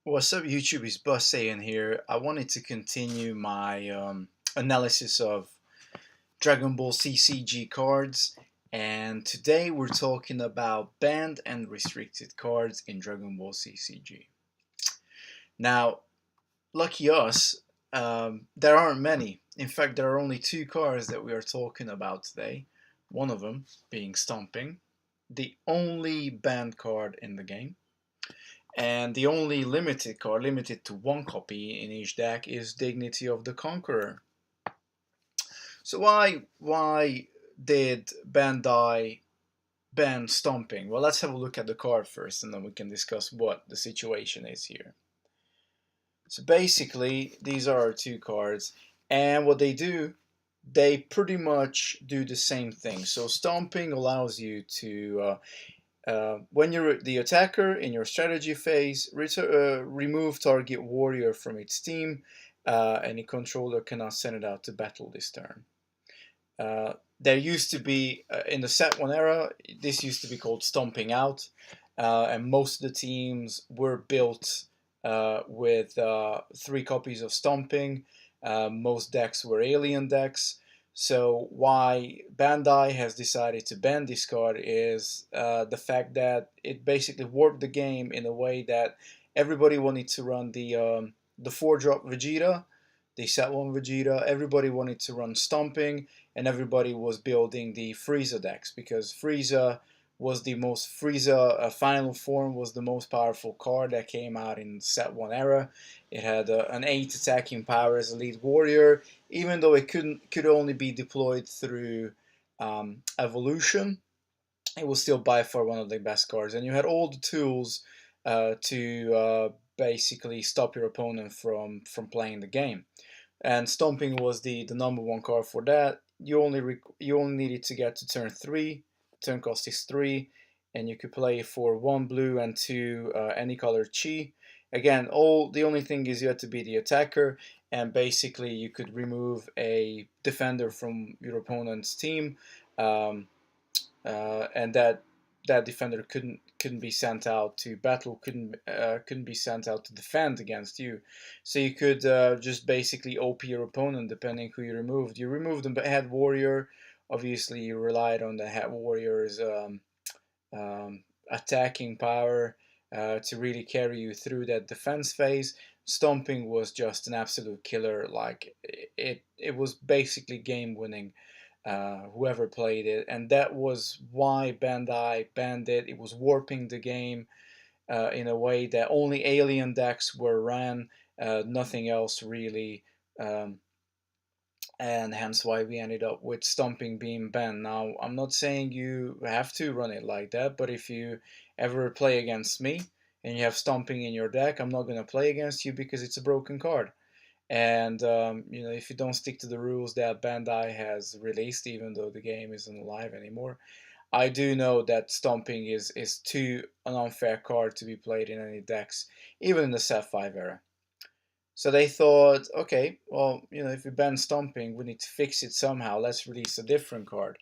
What's up, YouTube? It's Bus in here. I wanted to continue my analysis of Dragon Ball CCG cards, and today we're talking about banned and restricted cards in Dragon Ball CCG. Now, lucky us, there aren't many. In fact, there are only two cards that we are talking about today. One of them being Stomping, the only banned card in the game. And the only limited card, limited to one copy in each deck, is Dignity of the Conqueror. So why did Bandai ban Stomping? Well, let's have a look at the card first, and then we can discuss what the situation is here. So basically, these are our two cards, and what they do, they pretty much do the same thing. So Stomping allows you to when you're the attacker in your strategy phase, remove target warrior from its team. Any controller cannot send it out to battle this turn. There used to be, in the set 1 era, this used to be called Stomping Out, and most of the teams were built with 3 copies of Stomping. Most decks were alien decks. So why Bandai has decided to ban this card is the fact that it basically warped the game in a way that everybody wanted to run the 4-drop Vegeta, the set 1 Vegeta. Everybody wanted to run Stomping, and everybody was building the Frieza decks because Frieza was the most final form was the most powerful card that came out in set 1 era. It had an 8 attacking power as elite warrior, even though it could only be deployed through evolution. It was still by far one of the best cards, and you had all the tools to basically stop your opponent from playing the game. And Stomping was the number 1 card for that. You only needed to get to turn 3. Turn cost is 3, and you could play for 1 blue and 2 any color chi. Again, the only thing is you had to be the attacker, and basically you could remove a defender from your opponent's team, and that defender couldn't be sent out to battle, couldn't be sent out to defend against you. So you could just basically OP your opponent depending who you removed. You removed the head warrior. Obviously, you relied on the head warrior's attacking power to really carry you through that defense phase. Stomping was just an absolute killer. Like it was basically game winning. Whoever played it, and that was why Bandai banned it. It was warping the game in a way that only alien decks were ran, nothing else really. And hence why we ended up with Stomping being banned. Now, I'm not saying you have to run it like that, but if you ever play against me and you have Stomping in your deck, I'm not going to play against you because it's a broken card. And if you don't stick to the rules that Bandai has released, even though the game isn't alive anymore, I do know that Stomping is too an unfair card to be played in any decks, even in the set 5 era. So they thought, okay, well, if we ban Stomping, we need to fix it somehow. Let's release a different card.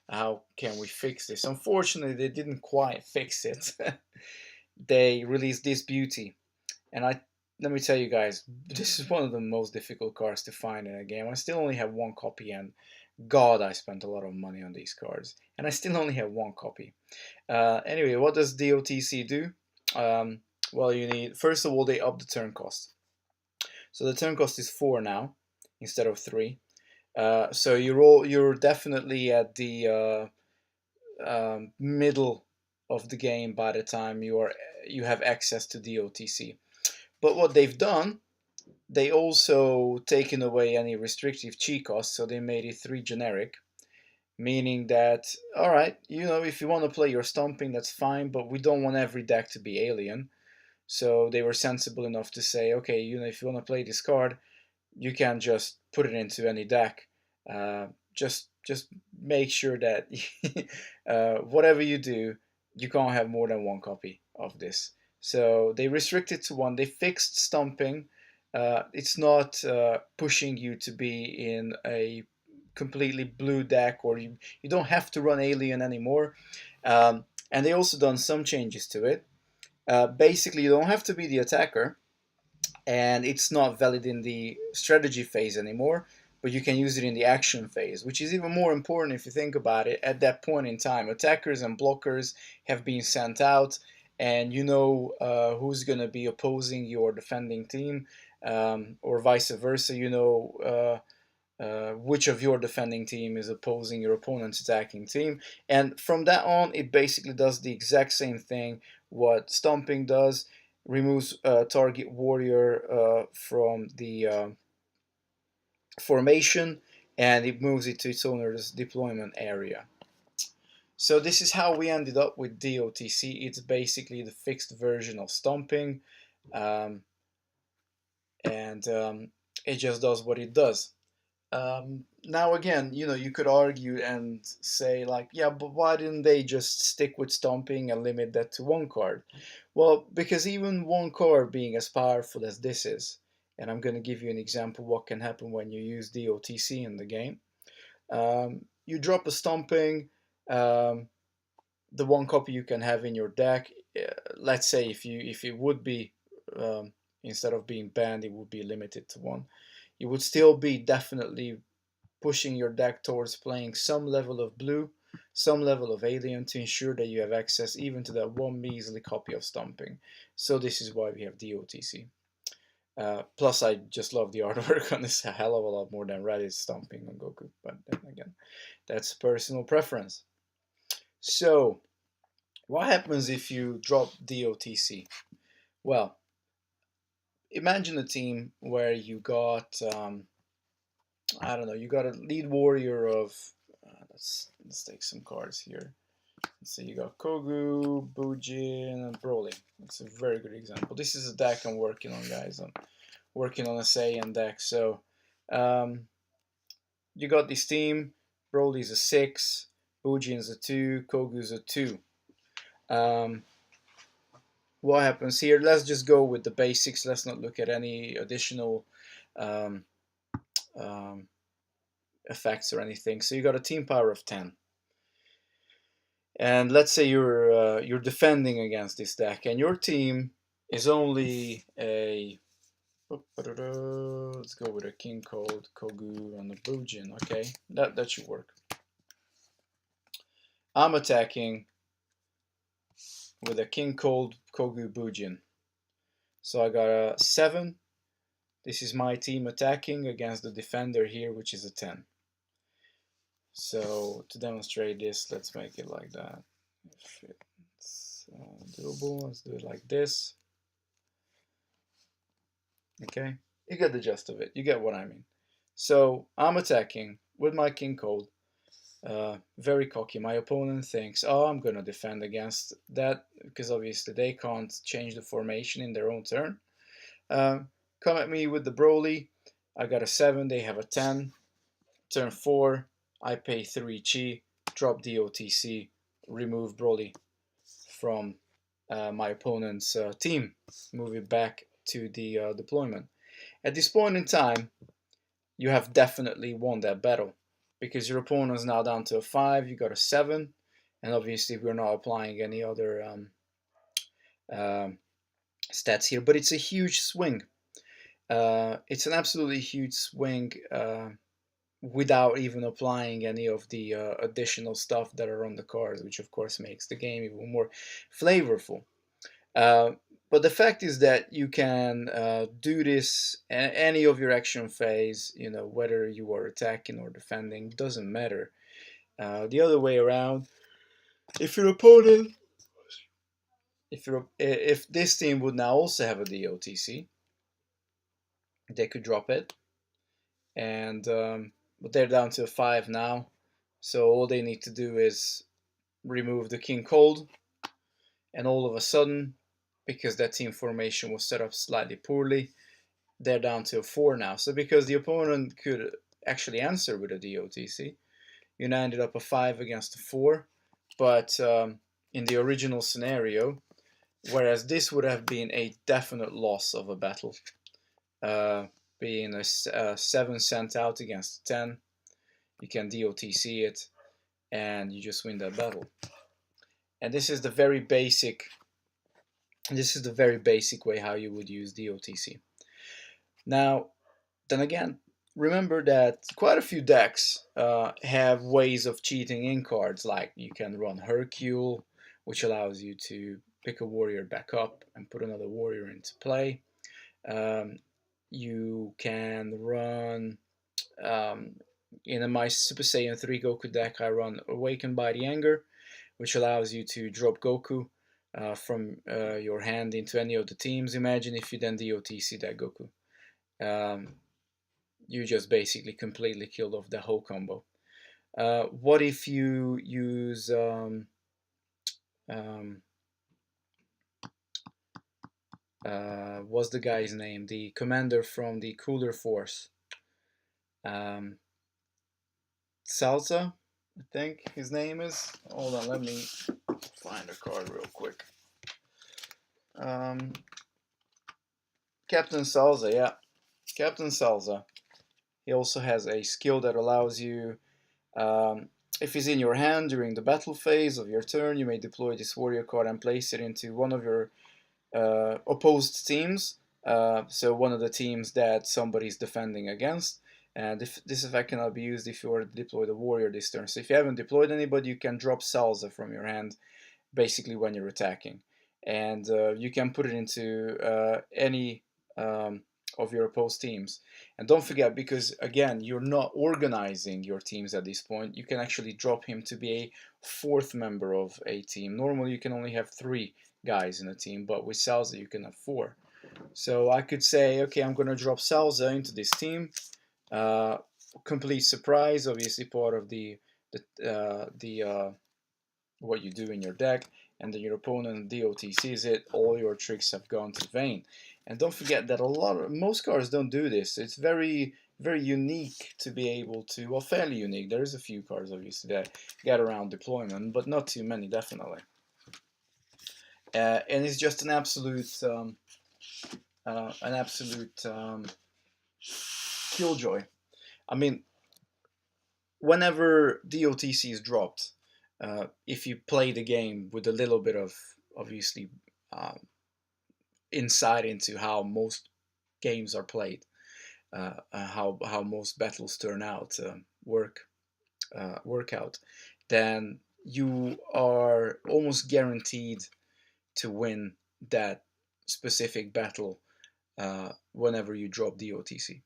How can we fix this? Unfortunately, they didn't quite fix it. They released this beauty. And let me tell you guys, this is one of the most difficult cards to find in a game. I still only have 1 copy, and God, I spent a lot of money on these cards. And I still only have 1 copy. Anyway, what does DOTC do? Well, first of all, they up the turn cost. So the turn cost is 4 now instead of 3. So you're definitely at the middle of the game by the time you have access to DOTC. But what they've done, they also taken away any restrictive chi costs, so they made it 3 generic, meaning that, all right, if you want to play your Stomping, that's fine, but we don't want every deck to be alien. So they were sensible enough to say, okay, if you want to play this card, you can just put it into any deck. Just make sure that whatever you do, you can't have more than 1 copy of this. So they restricted to 1. They fixed Stomping. It's not pushing you to be in a completely blue deck, or you don't have to run alien anymore. And they also done some changes to it. Basically, you don't have to be the attacker. and it's not valid in the strategy phase anymore, but you can use it in the action phase, which is even more important if you think about it. At that point in time, attackers and blockers have been sent out, and you know who's going to be opposing your defending team, or vice versa. You know which of your defending team is opposing your opponent's attacking team. And from that on, it basically does the exact same thing what Stomping does. Removes target warrior from the formation, and it moves it to its owner's deployment area. So this is how we ended up with DOTC. It's basically the fixed version of Stomping, um, and it just does what it does. Now again, you know, you could argue and say like, yeah, but why didn't they just stick with Stomping and limit that to one card? Well, because even one card being as powerful as this is, and I'm going to give you an example what can happen when you use DOTC in the game. You drop a Stomping, the one copy you can have in your deck. Let's say if it would be instead of being banned, it would be limited to one. You would still be definitely pushing your deck towards playing some level of blue, some level of alien to ensure that you have access even to that one measly copy of Stomping. So this is why we have DOTC. Plus, I just love the artwork on this a hell of a lot more than Reddit Stomping on Goku. But then again, that's personal preference. So, what happens if you drop DOTC? Well, imagine a team where you got I don't know, you got a lead warrior of let's take some cards here. Let's say you got Kogu, Bujin, and Broly. That's a very good example. This is a deck I'm working on, guys. I'm working on a Saiyan deck. So you got this team. Broly's a 6, Bujin's a 2, Kogu's a 2. What happens here? Let's just go with the basics. Let's not look at any additional effects or anything. So you got a team power of 10, and let's say you're defending against this deck, and your team is only a let's go with a King Cold, Kogu, and a Bujin. Okay, that should work. I'm attacking with a King Cold, Kogu, Bujin. So I got a 7. This is my team attacking against the defender here, which is a 10. So to demonstrate this, let's make it like that. If it's doable, let's do it like this. Okay, you get the gist of it. You get what I mean. So I'm attacking with my King Cold. Very cocky. My opponent thinks, oh, I'm going to defend against that, because obviously they can't change the formation in their own turn. Come at me with the Broly. I got a 7, they have a 10. Turn 4, I pay 3 chi, drop DOTC, remove Broly from my opponent's team, move it back to the deployment. At this point in time, you have definitely won that battle, because your opponent is now down to a 5, you got a 7, and obviously we're not applying any other stats here, but it's a huge swing. It's an absolutely huge swing without even applying any of the additional stuff that are on the cards, which of course makes the game even more flavorful. But the fact is that you can do this any of your action phase, you know, whether you are attacking or defending, doesn't matter. The other way around, if your opponent, if this team would now also have a DOTC, they could drop it, and but they're down to a 5 now, so all they need to do is remove the King Cold, and all of a sudden, because that team formation was set up slightly poorly, they're down to a 4 now. So because the opponent could actually answer with a DOTC, you now ended up a 5 against a 4, but in the original scenario, whereas this would have been a definite loss of a battle, being a 7 sent out against a 10, you can DOTC it, and you just win that battle. And this is the very basic way how you would use DOTC. Now, then again, remember that quite a few decks have ways of cheating in cards, like you can run Hercule, which allows you to pick a warrior back up and put another warrior into play. Um, you can run, um, in my Super Saiyan 3 Goku deck, I run Awakened by the Anger, which allows you to drop Goku from your hand into any of the teams. Imagine if you then DOTC that Goku. Um, you just basically completely killed off the whole combo. What if you use um, what's the guy's name? The commander from the Cooler Force. Salsa, I think his name is. Hold on, let me find a card real quick. Um, Captain Salsa, yeah. Captain Salsa. He also has a skill that allows you, if he's in your hand during the battle phase of your turn, you may deploy this warrior card and place it into one of your opposed teams. So one of the teams that somebody's defending against. And if this effect cannot be used if you were to deploy the warrior this turn. So if you haven't deployed anybody, you can drop Salsa from your hand, basically when you're attacking. And you can put it into any of your opposed teams. And don't forget, because again, you're not organizing your teams at this point, you can actually drop him to be a fourth member of a team. Normally you can only have 3 guys in a team, but with Salsa you can have 4. So I could say, okay, I'm going to drop Salsa into this team. Complete surprise, obviously part of the what you do in your deck, and then your opponent DOTCs it, all your tricks have gone to vain. And don't forget that most cards don't do this. It's very unique to be able to, well, fairly unique. There's a few cards obviously that get around deployment, but not too many, definitely. And it's just an absolute killjoy. I mean, whenever DOTC is dropped, if you play the game with a little bit of, obviously, insight into how most games are played, how most battles turn out, work out, then you are almost guaranteed to win that specific battle whenever you drop DOTC.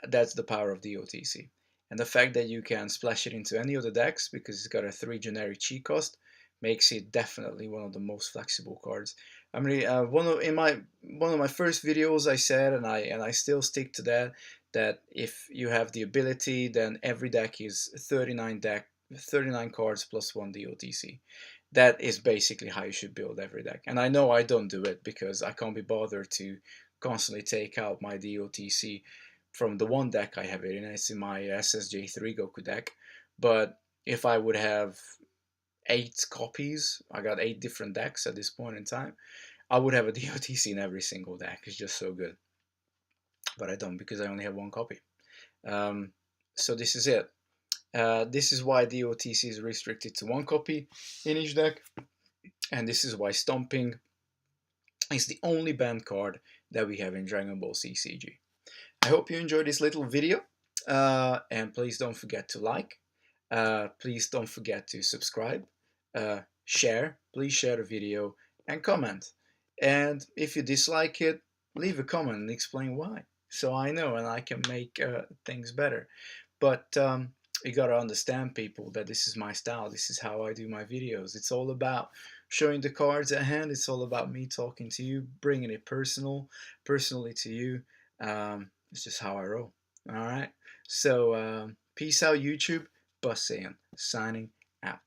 That's the power of DOTC. And the fact that you can splash it into any of the decks because it's got a 3 generic cheat cost makes it definitely one of the most flexible cards. I mean, one of my first videos I said, and I still stick to that if you have the ability, then every deck is 39 cards plus 1 DOTC. That is basically how you should build every deck. And I know I don't do it because I can't be bothered to constantly take out my DOTC from the one deck I have it in. It's in my SSJ3 Goku deck. But if I would have 8 copies, I got 8 different decks at this point in time, I would have a DOTC in every single deck. It's just so good. But I don't because I only have 1 copy. So this is it. This is why DOTC is restricted to 1 copy in each deck. And this is why Stomping is the only banned card that we have in Dragonball CCG. I hope you enjoyed this little video, and please don't forget to like, please don't forget to subscribe, share, please share the video, and comment. And if you dislike it, leave a comment and explain why, so I know and I can make things better. But you gotta understand, people, that this is my style, this is how I do my videos. It's all about showing the cards at hand, it's all about me talking to you, bringing it personally to you. It's just how I roll. Alright, so peace out YouTube, Bus Saiyan, signing out.